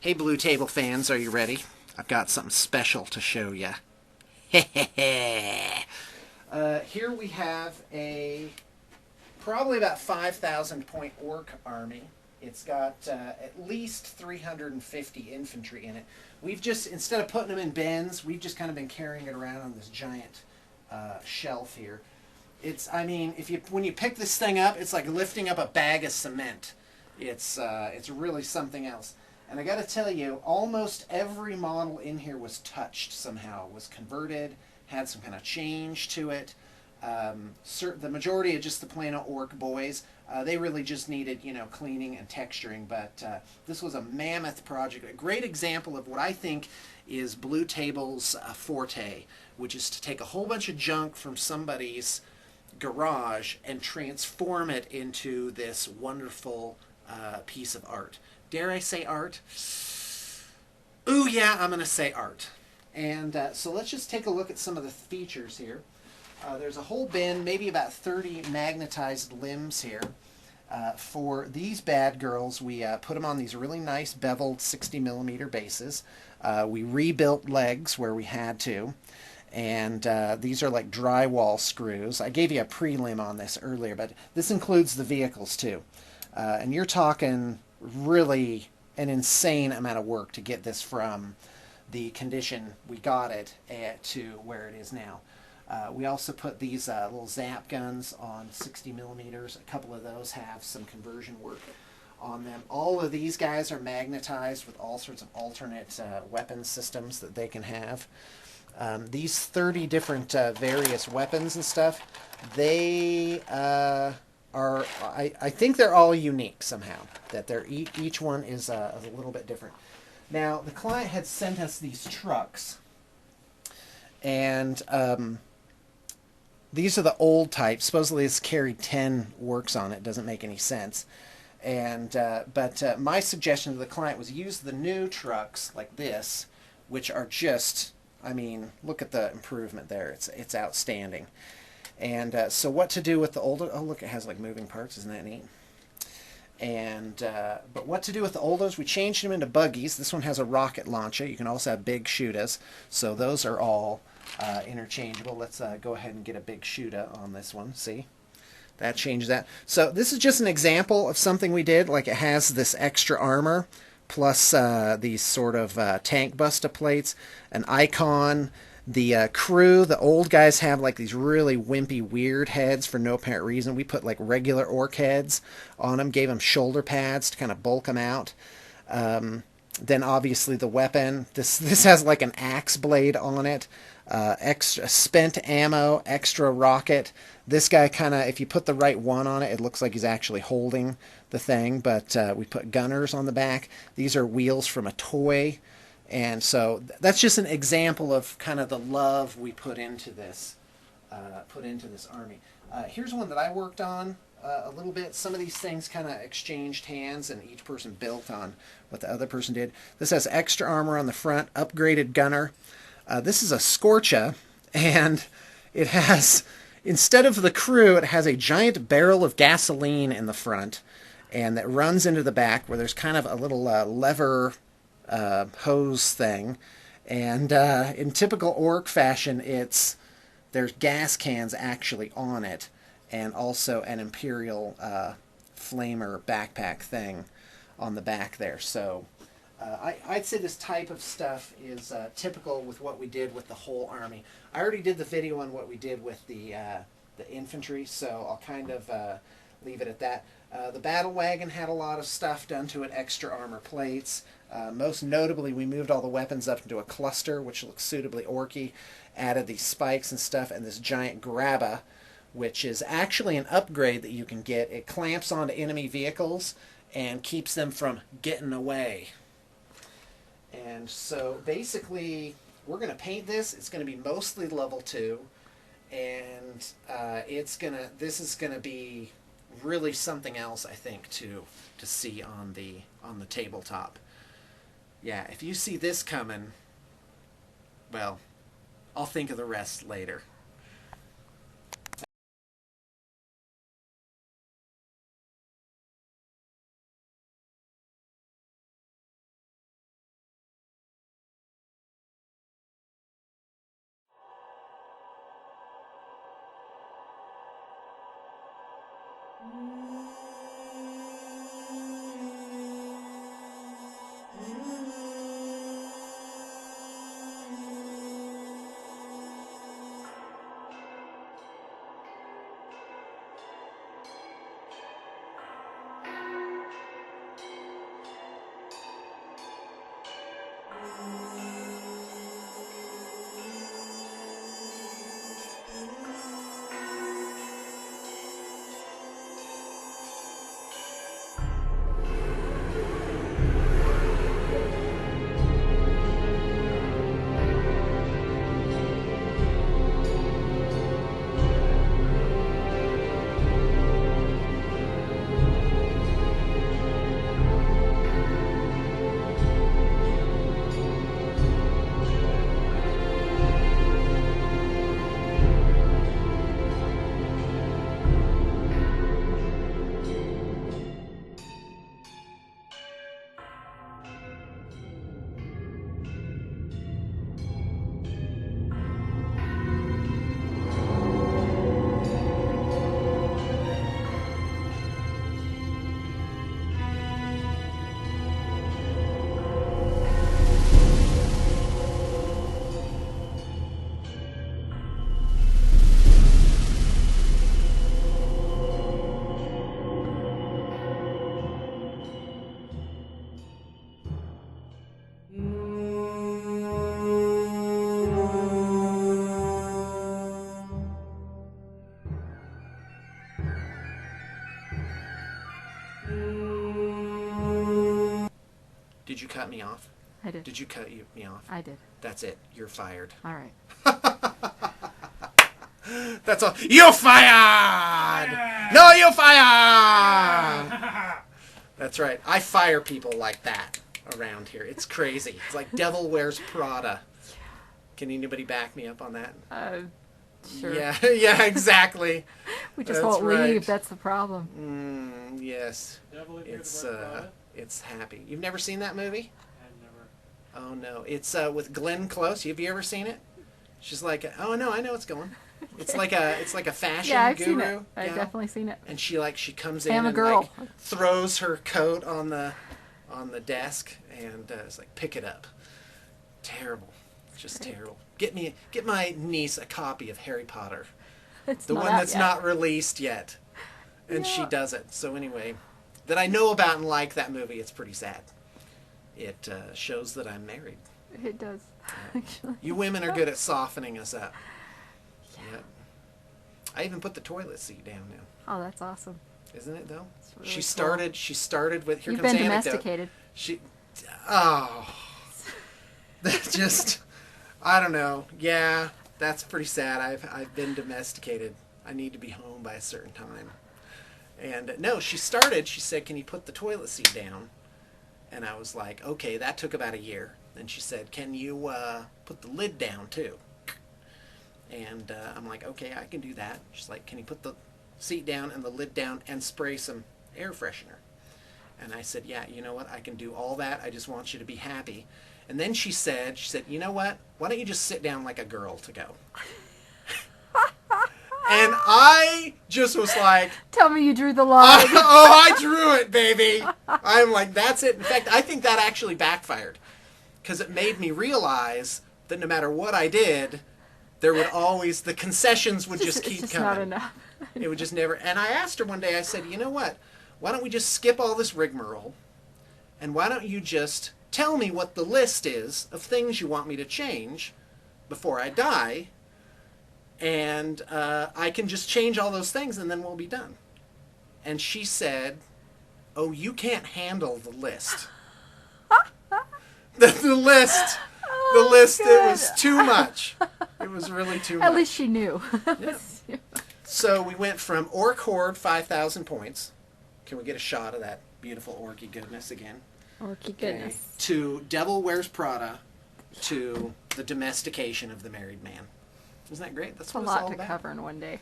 Hey Blue Table fans, are you ready? I've got something special to show you. Here we have a probably about 5,000 Point Orc Army. It's got at least 350 infantry in it. We've just, instead of putting them in bins, we've just kind of been carrying it around on this giant shelf here. I mean, when you pick this thing up, it's like lifting up a bag of cement. It's really something else. And I got to tell you, almost every model in here was touched somehow, was converted, had some kind of change to it. The majority of just the plain orc boys, they really just needed, cleaning and texturing. But this was a mammoth project, a great example of what I think is Blue Table's forte, which is to take a whole bunch of junk from somebody's garage and transform it into this wonderful piece of art. Dare I say art? Ooh, yeah, I'm going to say art. And so let's just take a look at some of the features here. There's a whole bin, maybe about 30 magnetized limbs here. For these bad girls, we put them on these really nice beveled 60mm bases. We rebuilt legs where we had to. And these are like drywall screws. I gave you a prelim on this earlier, but this includes the vehicles too. And you're talking really an insane amount of work to get this from the condition we got it to where it is now. We also put these little zap guns on 60mm. A couple of those have some conversion work on them. All of these guys are magnetized with all sorts of alternate weapon systems that they can have. These 30 different various weapons and stuff, they I think they're all unique somehow. That each one is a little bit different. Now, the client had sent us these trucks, and these are the old types. Supposedly, it's carried 10 works on it. Doesn't make any sense. And but my suggestion to the client was use the new trucks like this, which are just, I mean, look at the improvement there. It's outstanding. And so what to do with the older, oh look, it has like moving parts, isn't that neat? And but what to do with the oldos, we changed them into buggies. This one has a rocket launcher. You can also have big shootas, so those are all interchangeable. Let's go ahead and get a big shooter on this one. See, that changed that. So this is just an example of something we did. Like, it has this extra armor plus these sort of tank busta plates, an icon. The crew, the old guys have like these really wimpy, weird heads for no apparent reason. We put like regular orc heads on them, gave them shoulder pads to kind of bulk them out. Then obviously the weapon. This has like an axe blade on it, extra spent ammo, extra rocket. This guy kind of, if you put the right one on it, it looks like he's actually holding the thing. But we put gunners on the back. These are wheels from a toy. And so that's just an example of kind of the love we put into this army. Here's one that I worked on a little bit. Some of these things kind of exchanged hands, and each person built on what the other person did. This has extra armor on the front, upgraded gunner. This is a Scorcha, and it has, instead of the crew, it has a giant barrel of gasoline in the front, and that runs into the back where there's kind of a little lever hose thing, and in typical orc fashion, there's gas cans actually on it, and also an imperial flamer backpack thing on the back there. So I'd say this type of stuff is typical with what we did with the whole army. I already did the video on what we did with the infantry, so I'll kind of leave it at that. The battle wagon had a lot of stuff done to it, extra armor plates. Most notably, we moved all the weapons up into a cluster, which looks suitably orky, added these spikes and stuff, and this giant grabba, which is actually an upgrade that you can get. It clamps onto enemy vehicles and keeps them from getting away. And so basically, we're going to paint this. It's going to be mostly level 2, and this is going to be really something else, I think, to see on the tabletop. Yeah, if you see this coming, well, I'll think of the rest later. Did you cut me off? I did. Did you cut me off? I did. That's it. You're fired. All right. That's all. You're fired! No, you're fired! That's right. I fire people like that around here. It's crazy. It's like Devil Wears Prada. Can anybody back me up on that? Sure. Yeah, yeah, exactly. We just That's won't right. leave. That's the problem. Yes. It's happy. You've never seen that movie? I've never. Oh no, it's with Glenn Close. Have you ever seen it? She's like, oh no, I know it's going. It's like a fashion Yeah, I've guru. seen it. I've gal. definitely seen it. And she comes in I'm a and girl. throws her coat on the desk and is like, pick it up. Terrible, just terrible. Get my niece a copy of Harry Potter, It's the not one out that's yet. not released yet, and she Yeah. doesn't. So anyway, that I know about and like that movie. It's pretty sad. It shows that I'm married. It does. Actually. You women are good at softening us up. Yep. I even put the toilet seat down now. Oh, that's awesome. Isn't it though? It's really She cool. started with here You've comes been anecdote. domesticated. That just I don't know. Yeah, that's pretty sad. I've been domesticated. I need to be home by a certain time. And no, she said, "Can you put the toilet seat down?" And I was like, "Okay, that took about a year." Then she said, "Can you put the lid down too?" And I'm like, "Okay, I can do that." She's like, "Can you put the seat down and the lid down and spray some air freshener?" And I said, "Yeah, you know what? I can do all that. I just want you to be happy." And then she said, "You know what? Why don't you just sit down like a girl to go?" And I just was like, Tell me you drew the line. I drew it, baby. I'm like, that's it. In fact, I think that actually backfired because it made me realize that no matter what I did, there would always, the concessions would just keep it's just coming. not enough. It would just never. And I asked her one day, I said, "You know what? Why don't we just skip all this rigmarole? And why don't you just tell me what the list is of things you want me to change before I die? And I can just change all those things and then we'll be done." And she said, "Oh, you can't handle the list." the list. The list, it was too much. It was really too much. At least she knew. Yeah. So we went from Orc Horde, 5,000 points. Can we get a shot of that beautiful orky goodness again? Orky Okay. goodness. To Devil Wears Prada, to the domestication of the married man. Isn't that great? That's It's a what it's all lot to about. cover in one day.